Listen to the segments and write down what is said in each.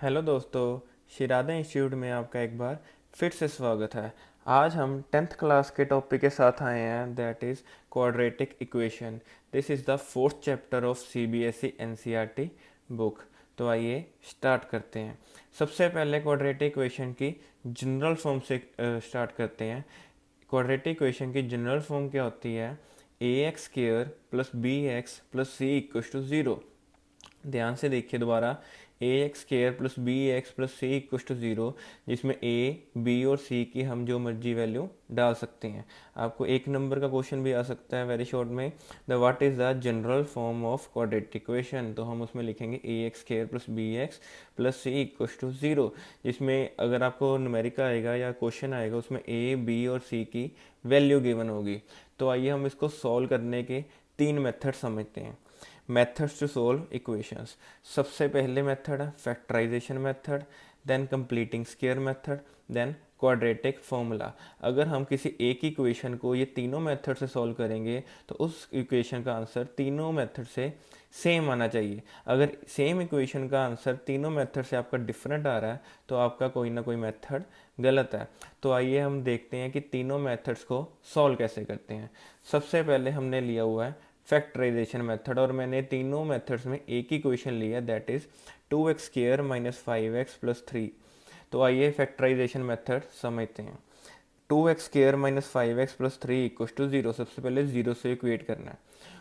Hello दोस्तों, Shirada institute में आपका एक बार फिर से स्वागत है। आज हम टेंथ क्लास के टॉपिक के साथ आए हैं, that is quadratic equation. This is the fourth chapter of CBSE NCERT book. तो आइए स्टार्ट करते हैं। सबसे पहले क्वाड्रेटिक इक्वेशन की जनरल फॉर्म से स्टार्ट करते हैं। क्वाड्रेटिक इक्वेशन की जनरल फॉर्म क्या होती है? A x square plus b x plus c equal to zero. ध्यान से देखिए दोबारा, a x square plus b x plus c equal to zero, जिसमें ए बी और सी की हम जो मर्जी वैल्यू डाल सकते हैं। आपको एक नंबर का क्वेश्चन भी आ सकता है वेरी शॉर्ट में, the what is the general form of quadratic equation. तो हम उसमें लिखेंगे a x square plus b x plus c equal to zero, जिसमें अगर आपको न्यूमेरिकल आएगा या क्वेश्चन आएगा उसमें ए बी और सी की वैल्यू गिवन होगी। तो आइए हम इसको सॉल्व करने के तीन मेथड समझते हैं। Methods to solve equations. सबसे पहले मेथड है factorisation method, then completing square method, then quadratic formula. अगर हम किसी एक इक्वेशन को ये तीनों मेथड से सॉल्व करेंगे तो उस इक्वेशन का आंसर तीनों मेथड से सेम आना चाहिए। अगर सेम इक्वेशन का आंसर तीनों मेथड से आपका डिफरेंट आ रहा है तो आपका कोई ना कोई मेथड गलत है। तो आइए हम देखते हैं कि तीनों मेथड्स को सॉल्व कैसे करते हैं। सबसे पहले हमने लिया हुआ है फैक्टराइजेशन मेथड, और मैंने तीनों मेथड्स में एक ही क्वेश्चन लिया, that is 2x square minus 5x plus 3। तो आइए फैक्टराइजेशन मेथड समझते हैं। 2x square minus 5x plus 3 equal to zero, सबसे पहले ज़ीरो से इक्वेट करना है।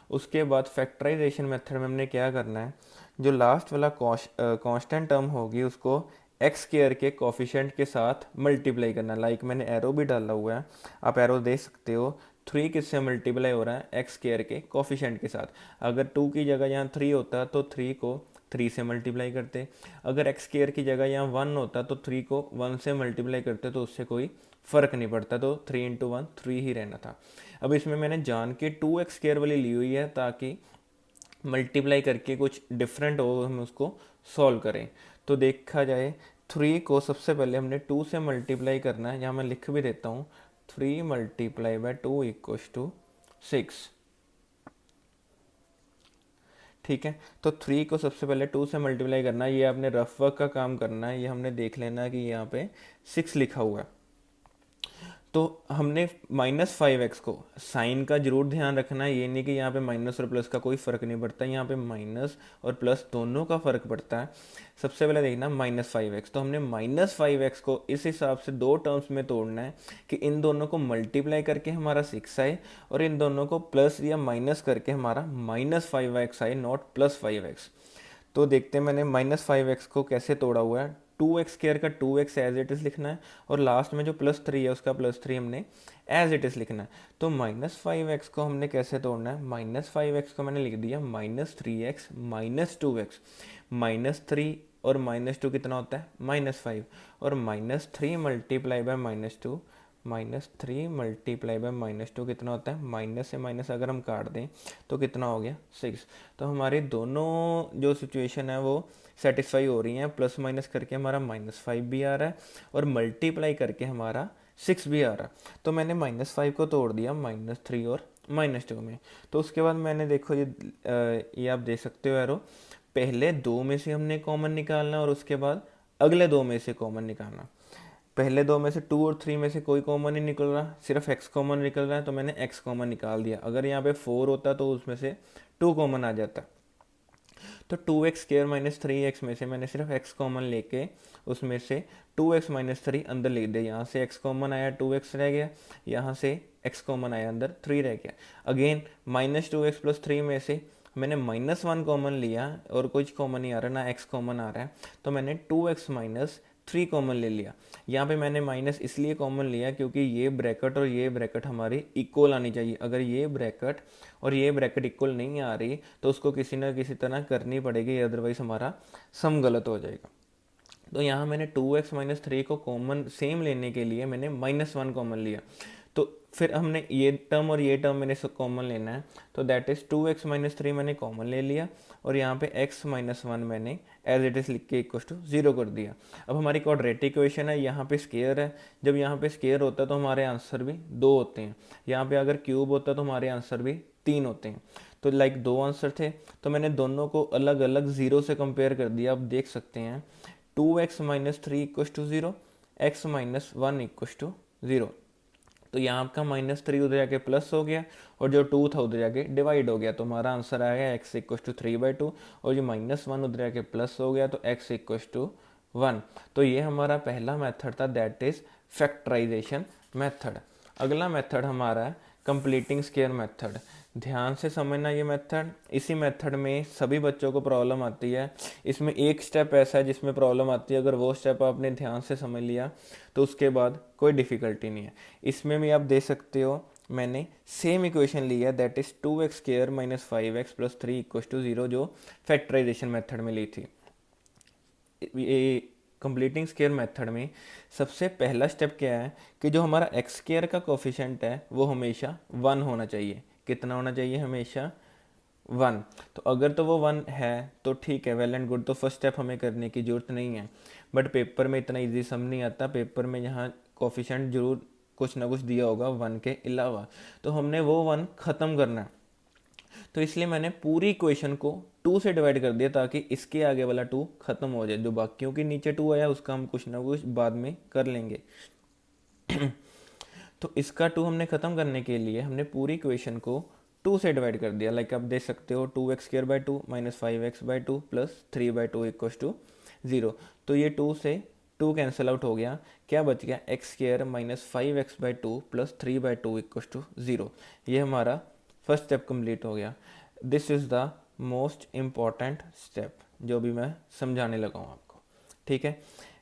उसके बाद फैक्टराइजेशन मेथड में हमने क्या करना है, जो लास्ट वाला कांस्टेंट टर्म होगी उसको एक्स स्क्र के कोफिशिएंट के साथ मल्टीप्लाई करना है। लाइक मैंने एरो भी डाला हुआ है, आप एरो देख सकते हो। थ्री किससे मल्टीप्लाई हो रहा है? एक्स स्क्र के कोफिशिएंट के साथ। अगर टू की जगह यहाँ थ्री होता तो थ्री को थ्री से मल्टीप्लाई करते। अगर एक्स स्क्र की जगह यहाँ वन होता तो थ्री को वन से मल्टीप्लाई करते, तो उससे कोई फ़र्क नहीं पड़ता। तो थ्री इंटू वन थ्री ही रहना था। अब इसमें मैंने जान के 2x स्क्र वाली ली हुई है ताकि मल्टीप्लाई करके कुछ डिफरेंट हो, हम उसको सॉल्व करें। तो देखा जाए, थ्री को सबसे पहले हमने टू से मल्टीप्लाई करना है। यहाँ मैं लिख भी देता हूँ, three multiply by two equals to six. ठीक है, तो थ्री को सबसे पहले टू से मल्टीप्लाई करना है। ये आपने रफ वर्क का काम करना है। ये हमने देख लेना है कि यहाँ पे सिक्स लिखा हुआ है। तो हमने -5x को साइन का जरूर ध्यान रखना है। ये नहीं कि यहाँ पे माइनस और प्लस का कोई फ़र्क नहीं पड़ता, यहाँ पे माइनस और प्लस दोनों का फ़र्क पड़ता है। सबसे पहले देखना -5x, तो हमने -5x को इस हिसाब से दो टर्म्स में तोड़ना है कि इन दोनों को मल्टीप्लाई करके हमारा 6 आए और इन दोनों को प्लस या माइनस करके हमारा -5x आए, नॉट +5x। तो देखते हैं मैंने -5x को कैसे तोड़ा हुआ है। 2x स्क्र का 2x एज इट इज़ लिखना है, और लास्ट में जो +3 है उसका +3 हमने एज इट इज़ लिखना है। तो -5x को हमने कैसे तोड़ना है? -5x को मैंने लिख दिया -3x -2x। -3 और -2 कितना होता है? -5। और -3 मल्टीप्लाई बाय -2, -3 मल्टीप्लाई बाय -2 कितना होता है? माइनस से माइनस अगर हम काट दें तो कितना हो गया? 6। तो हमारी दोनों जो सिचुएशन है वो सेटिस्फाई हो रही हैं। प्लस माइनस करके हमारा -5 भी आ रहा है और मल्टीप्लाई करके हमारा 6 भी आ रहा है। तो मैंने -5 को तोड़ दिया -3 और -2 में। तो उसके बाद मैंने देखो ये आप देख सकते हो एरो, पहले दो में से हमने कॉमन निकालना और उसके बाद अगले दो में से कॉमन निकालना। पहले दो में से टू और थ्री में से कोई कॉमन नहीं निकल रहा, सिर्फ एक्स कॉमन निकल रहा है, तो मैंने एक्स कॉमन निकाल दिया। अगर यहाँ पे 4 होता तो उसमें से टू कॉमन आ जाता। तो 2x स्क्र माइनस 3x में से मैंने सिर्फ x कॉमन लेके उसमें से 2x माइनस 3 अंदर लिख दिया। यहाँ से x कॉमन आया, 2x रह गया, यहाँ से x कॉमन आया, अंदर 3 रह गया। अगेन -2x प्लस 3 में से मैंने -1 कॉमन लिया और कुछ कॉमन नहीं आ रहा, ना x कॉमन आ रहा है, तो मैंने 2x माइनस 3 कॉमन ले लिया। यहाँ पे मैंने माइनस इसलिए कॉमन लिया क्योंकि ये ब्रैकेट और ये ब्रैकेट हमारी इक्वल आनी चाहिए। अगर ये ब्रैकेट और ये ब्रैकेट इक्वल नहीं आ रही तो उसको किसी ना किसी तरह करनी पड़ेगी, अदरवाइज हमारा सम गलत हो जाएगा। तो यहाँ मैंने 2x माइनस 3 को कॉमन सेम लेने के लिए मैंने -1 कॉमन लिया। तो फिर हमने ये टर्म और ये टर्म मैंने कॉमन लेना है, तो दैट इज़ 2x माइनस 3 मैंने कॉमन ले लिया और यहाँ पे x माइनस 1 मैंने एज इट इज़ लिख के इक्व टू 0 कर दिया। अब हमारी क्वाड्रेटिक इक्वेशन है, यहाँ पे स्केयर है। जब यहाँ पे स्केयर होता है तो हमारे आंसर भी दो होते हैं। यहाँ पे अगर क्यूब होता है तो हमारे आंसर भी तीन होते हैं। तो लाइक दो आंसर थे, तो मैंने दोनों को अलग अलग ज़ीरो से कंपेयर कर दिया। आप देख सकते हैं 2x minus three equal to zero, X minus one equal to zero. तो यहाँ आपका -3 उधर जाके प्लस हो गया और जो 2 था उधर जाके डिवाइड हो गया, तो हमारा आंसर आएगा x इक्व टू 3/2 और जो -1 उधर जाके प्लस हो गया तो x इक्व टू 1। तो ये हमारा पहला मेथड था, दैट इज फैक्टराइजेशन मेथड। अगला मेथड हमारा है कंप्लीटिंग स्क्वायर मेथड। ध्यान से समझना ये मेथड, इसी मेथड में सभी बच्चों को प्रॉब्लम आती है। इसमें एक स्टेप ऐसा है जिसमें प्रॉब्लम आती है, अगर वो स्टेप आपने ध्यान से समझ लिया तो उसके बाद कोई डिफ़िकल्टी नहीं है। इसमें भी आप दे सकते हो, मैंने सेम इक्वेशन ली है, that is 2x square minus 5x plus 3 equal to 0, जो फैक्टराइजेशन मेथड में ली थी। ये कंप्लीटिंग स्क्वायर मेथड में सबसे पहला स्टेप क्या है कि जो हमारा एक्स स्क्वायर का कोफिशिएंट है वो हमेशा 1 होना चाहिए। कितना होना चाहिए? हमेशा 1। तो अगर तो वो 1 है तो ठीक है, वेल एंड गुड, तो फर्स्ट स्टेप हमें करने की ज़रूरत नहीं है। बट पेपर में इतना इजी सम नहीं आता, पेपर में यहाँ कोफिशिएंट जरूर कुछ ना कुछ दिया होगा 1 के अलावा, तो हमने वो 1 ख़त्म करना है। तो इसलिए मैंने पूरी इक्वेशन को 2 से डिवाइड कर दिया ताकि इसके आगे वाला 2 ख़त्म हो जाए। जो बाकियों के नीचे 2 आया उसका हम कुछ ना कुछ बाद में कर लेंगे। तो इसका 2 हमने ख़त्म करने के लिए हमने पूरी इक्वेशन को 2 से डिवाइड कर दिया। लाइक आप देख सकते हो 2x square by 2 minus 5x by 2 plus 3/2 equal to 0। तो ये 2 से 2 कैंसिल आउट हो गया, क्या बच गया? X square minus 5x by 2 plus 3/2 equal to 0। ये हमारा फर्स्ट स्टेप कंप्लीट हो गया। This is the most important step जो भी मैं समझाने लगा हूँ आपको, ठीक है।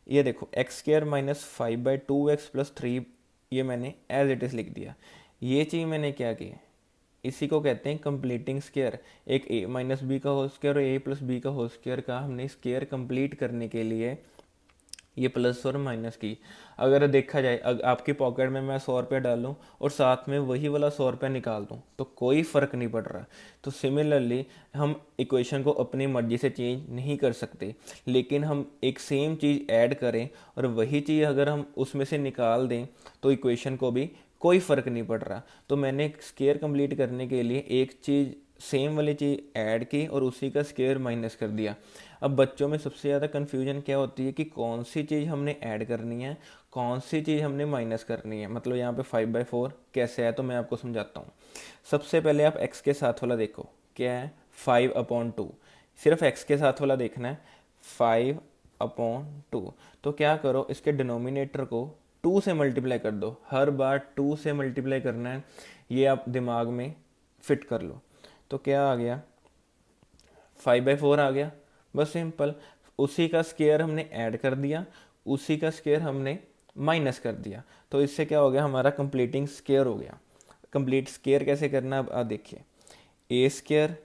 ये देखो x square minus 5/2x plus 3, ये मैंने एज इट इज़ लिख दिया। ये चीज़ मैंने क्या की, इसी को कहते हैं कंप्लीटिंग स्क्वायर। एक a माइनस बी का होल स्क्वायर और a प्लस बी का होल स्क्वायर का हमने स्क्वायर कंप्लीट करने के लिए ये प्लस और माइनस की। अगर देखा जाए आपकी पॉकेट में मैं 100 रुपये डालूँ और साथ में वही वाला 100 रुपये निकाल दूँ तो कोई फ़र्क नहीं पड़ रहा। तो सिमिलरली हम इक्वेशन को अपनी मर्जी से चेंज नहीं कर सकते, लेकिन हम एक सेम चीज़ ऐड करें और वही चीज़ अगर हम उसमें से निकाल दें तो इक्वेशन को भी कोई फ़र्क नहीं पड़ रहा। तो मैंने स्क्वायर कंप्लीट करने के लिए एक चीज़ सेम वाली चीज़ ऐड की और उसी का स्क्वायर माइनस कर दिया। अब बच्चों में सबसे ज़्यादा कन्फ्यूजन क्या होती है कि कौन सी चीज़ हमने ऐड करनी है, कौन सी चीज़ हमने माइनस करनी है। मतलब यहाँ पे 5/4 कैसे है, तो मैं आपको समझाता हूँ। सबसे पहले आप x के साथ वाला देखो, क्या है? 5/2। सिर्फ x के साथ वाला देखना है, 5/2। तो क्या करो, इसके डिनोमिनेटर को 2 से मल्टीप्लाई कर दो। हर बार 2 से मल्टीप्लाई करना है, ये आप दिमाग में फिट कर लो। तो क्या आ गया? 5/4 आ गया। बस सिंपल, उसी का स्क्वायर हमने ऐड कर दिया, उसी का स्क्वायर हमने माइनस कर दिया। तो इससे क्या हो गया? हमारा कंप्लीटिंग स्क्वायर हो गया। कंप्लीट स्क्वायर कैसे करना, अब देखिए, a square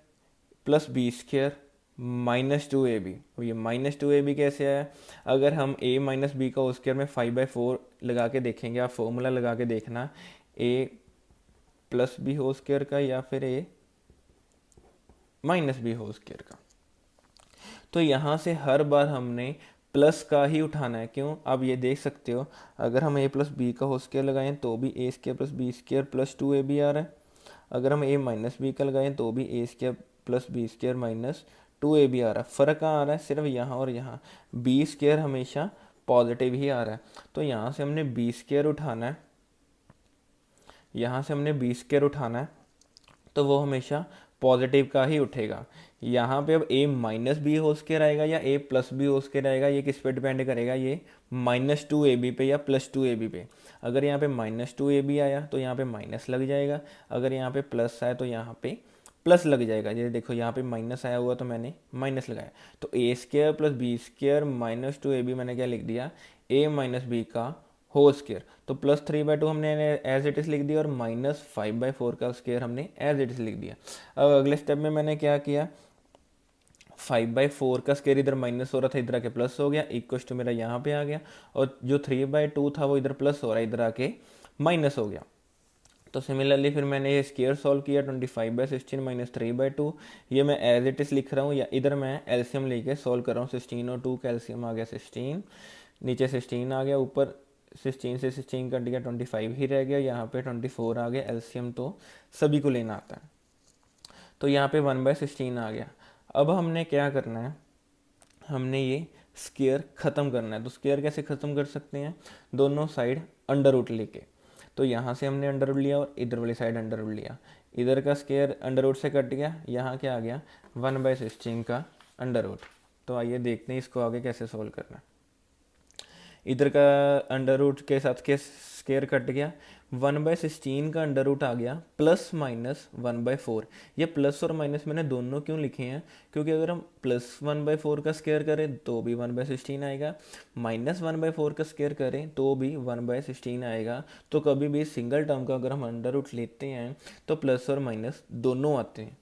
plus B square minus 2ab। और ये माइनस 2ab कैसे आया? अगर हम a माइनस बी का स्क्वायर में 5/4 लगा के देखेंगे, आप फॉर्मूला लगा के देखना, a plus B whole square का या फिर a minus B whole square का। तो यहाँ से हर बार हमने प्लस का ही उठाना है। क्यों? आप ये देख सकते हो, अगर हम a प्लस बी का होल स्क्वायर लगाएं तो भी a square plus B square plus 2ab आ रहा है। अगर हम a माइनस बी का लगाएं तो भी a square plus B square minus 2ab आ रहा है। फ़र्क कहाँ आ रहा है? सिर्फ यहाँ और यहाँ। बी स्क्वायर हमेशा पॉजिटिव ही आ रहा है, तो यहाँ से हमने बी स्क्वायर उठाना है, यहाँ से हमने बी स्क्वायर उठाना है, तो वो हमेशा पॉजिटिव का ही उठेगा। यहाँ पे अब a माइनस बी हो स्क्वायर आएगा या a प्लस बी हो स्क्वायर आएगा, ये किस पे डिपेंड करेगा? ये -2ab पे या +2ab पे। अगर यहाँ पे -2ab आया तो यहाँ पे माइनस लग जाएगा, अगर यहाँ पे प्लस आया तो यहाँ पे प्लस लग जाएगा। ये देखो यहाँ पे माइनस आया हुआ तो मैंने माइनस लगाया। तो a square plus B square -2ab मैंने क्या लिख दिया? a माइनस बी का होल स्क्वायर। तो +3/2 हमने एज इट इज़ लिख दिया और -5/4 का स्क्वायर हमने एज इट इज़ लिख दिया। अब अगले स्टेप में मैंने क्या किया, 5/4 का स्क्वायर इधर माइनस हो रहा था, इधर आके प्लस हो गया, इक्वल टू मेरा यहाँ पे आ गया, और जो 3/2 था वो इधर प्लस हो रहा है, इधर आके माइनस हो गया। तो सिमिलरली फिर मैंने ये स्क्वायर सॉल्व किया, 25/16 माइनस 3/2, ये मैं एज इट इज़ लिख रहा हूँ, या इधर मैं एलसीएम लेके सॉल्व कर रहा हूँ। 16 और 2 का एलसीएम आ गया 16, नीचे 16 आ गया, ऊपर 16 से 16 कट गया, 25 ही रह गया, यहाँ पे 24 आ गया। एलसीएम तो सभी को लेना आता है, तो यहाँ पे 1/16 आ गया। अब हमने क्या करना है, हमने ये स्क्वायर ख़त्म करना है। तो स्क्वायर कैसे ख़त्म कर सकते हैं, दोनों साइड अंडर रूट लेके। तो यहाँ से हमने अंडर रूट लिया और इधर वाली साइड अंडर रूट लिया, इधर का स्क्वायर अंडर रूट से कट गया, यहाँ क्या आ गया 1/16 का अंडर रूट। तो आइए देखते हैं इसको आगे कैसे सोल्व करना है। इधर का अंडर रूट के साथ के स्क्वायर कट गया, 1/16 का अंडर रूट आ गया प्लस माइनस 1/4। ये प्लस और माइनस मैंने दोनों क्यों लिखे हैं, क्योंकि अगर हम प्लस 1/4 का स्क्वायर करें तो भी 1/16 आएगा, माइनस 1/4 का स्क्वायर करें तो भी 1/16 आएगा। तो कभी भी सिंगल टर्म का अगर हम अंडर रूट लेते हैं तो प्लस और माइनस दोनों आते हैं।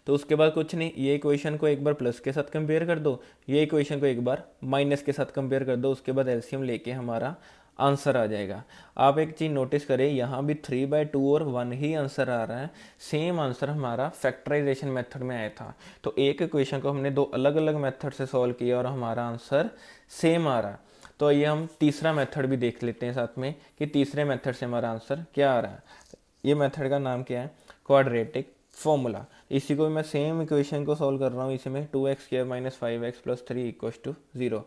तो उसके बाद कुछ नहीं, ये इक्वेशन को एक बार प्लस के साथ कंपेयर कर दो, ये इक्वेशन को एक बार माइनस के साथ कंपेयर कर दो, उसके बाद एलसीएम लेके हमारा आंसर आ जाएगा। आप एक चीज़ नोटिस करें, यहाँ भी 3/2 और 1 ही आंसर आ रहा है। सेम आंसर हमारा फैक्टराइजेशन मेथड में आया था। तो एक इक्वेशन को हमने दो अलग अलग मेथड से सॉल्व किया और हमारा आंसर सेम आ रहा है। तो आइए हम तीसरा मेथड भी देख लेते हैं साथ में कि तीसरे मेथड से हमारा आंसर क्या आ रहा है। ये मेथड का नाम क्या है, क्वाड्रेटिक फॉर्मूला। इसी को मैं सेम इक्वेशन को सॉल्व कर रहा हूँ, इसमें 2x² - 5x + 3 = 0।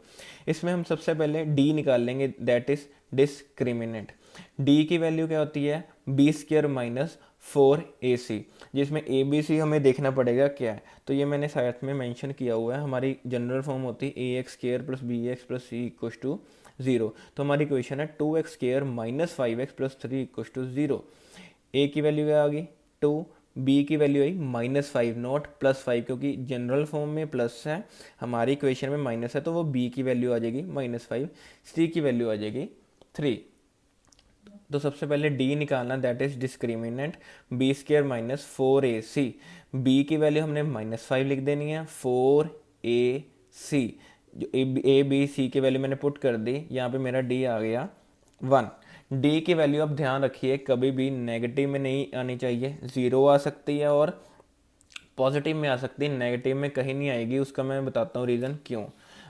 इसमें हम सबसे पहले d निकाल लेंगे, दैट इज डिस्क्रिमिनेंट। d की वैल्यू क्या होती है, b² - 4ac, जिसमें abc हमें देखना पड़ेगा क्या है। तो ये मैंने साथ में मेंशन किया हुआ है, हमारी जनरल फॉर्म होती है ax² + bx + c = 0। तो हमारी इक्वेशन है 2x² - 5x + 3 = 0। a की वैल्यू क्या आ गई 2, बी की वैल्यू आई -5 नॉट +5, क्योंकि जनरल फॉर्म में प्लस है, हमारी इक्वेशन में माइनस है, तो वो बी की वैल्यू आ जाएगी -5, सी की वैल्यू आ जाएगी 3। तो सबसे पहले डी निकालना, that is discriminant, b² - 4ac। B की वैल्यू हमने -5 लिख देनी है, 4ac, जो ए बी सी की वैल्यू मैंने पुट कर दी, यहाँ पे मेरा डी आ गया 1। डी की वैल्यू आप ध्यान रखिए कभी भी नेगेटिव में नहीं आनी चाहिए, 0 आ सकती है और पॉजिटिव में आ सकती है, नेगेटिव में कहीं नहीं आएगी। उसका मैं बताता हूँ रीज़न क्यों।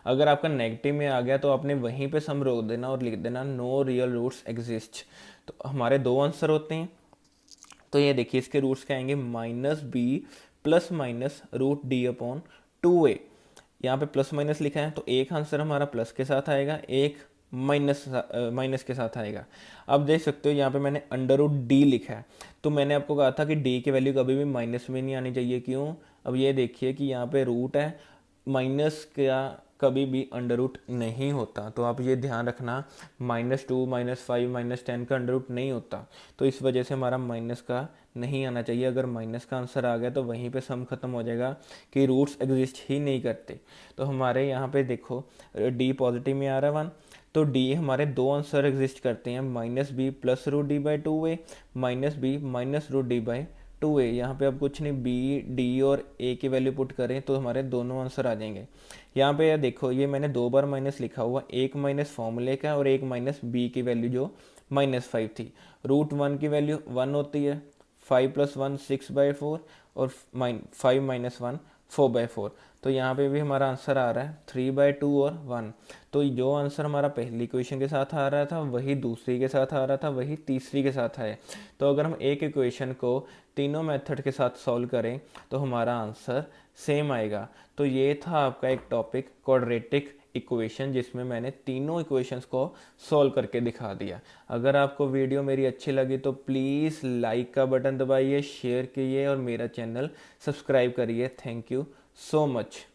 अगर आपका नेगेटिव में आ गया तो आपने वहीं पे सम रोक देना और लिख देना नो रियल रूट्स एग्जिस्ट। तो हमारे दो आंसर होते हैं। तो ये देखिए इसके रूट्स क्या आएंगे, -b + √d/2a। यहाँ पे प्लस माइनस लिखा है, तो एक आंसर हमारा प्लस के साथ आएगा, एक माइनस के साथ आएगा। अब देख सकते हो यहाँ पे मैंने √d लिखा है। तो मैंने आपको कहा था कि d की वैल्यू कभी भी माइनस में नहीं आनी चाहिए, क्यों। अब ये देखिए कि यहाँ पे रूट है, माइनस का कभी भी अंडर रूट नहीं होता। तो आप ये ध्यान रखना, -2 -5 -10 का अंडर रूट नहीं होता। तो इस वजह से हमारा माइनस का नहीं आना चाहिए। अगर माइनस का आंसर आ गया तो वहीं पे सम खत्म हो जाएगा कि रूट्स एग्जिस्ट ही नहीं करते। तो हमारे यहाँ पे देखो डी पॉजिटिव में आ रहा है 1, तो डी हमारे दो आंसर एग्जिस्ट करते हैं, -b + √d/2a, -b - √d/2a। यहाँ पे अब कुछ नहीं, बी डी और ए की वैल्यू पुट करें तो हमारे दोनों आंसर आ जाएंगे। यहाँ पे यार देखो ये मैंने दो बार माइनस लिखा हुआ, एक माइनस फॉर्मूले का और एक माइनस बी की वैल्यू जो -5 थी। √1 की वैल्यू 1 होती है, 5 + 1 6/4 और 5 - 1 4/4। तो यहाँ पे भी हमारा आंसर आ रहा है 3/2 और 1। तो जो आंसर हमारा पहली इक्वेशन के साथ आ रहा था वही दूसरी के साथ आ रहा था, वही तीसरी के साथ है। तो अगर हम एक इक्वेशन को तीनों मेथड के साथ सॉल्व करें तो हमारा आंसर सेम आएगा। तो ये था आपका एक टॉपिक क्वाड्रेटिक इक्वेशन, जिसमें मैंने तीनों इक्वेशंस को सॉल्व करके दिखा दिया। अगर आपको वीडियो मेरी अच्छी लगी तो प्लीज़ लाइक का बटन दबाइए, शेयर कीजिए और मेरा चैनल सब्सक्राइब करिए। Thank you so much.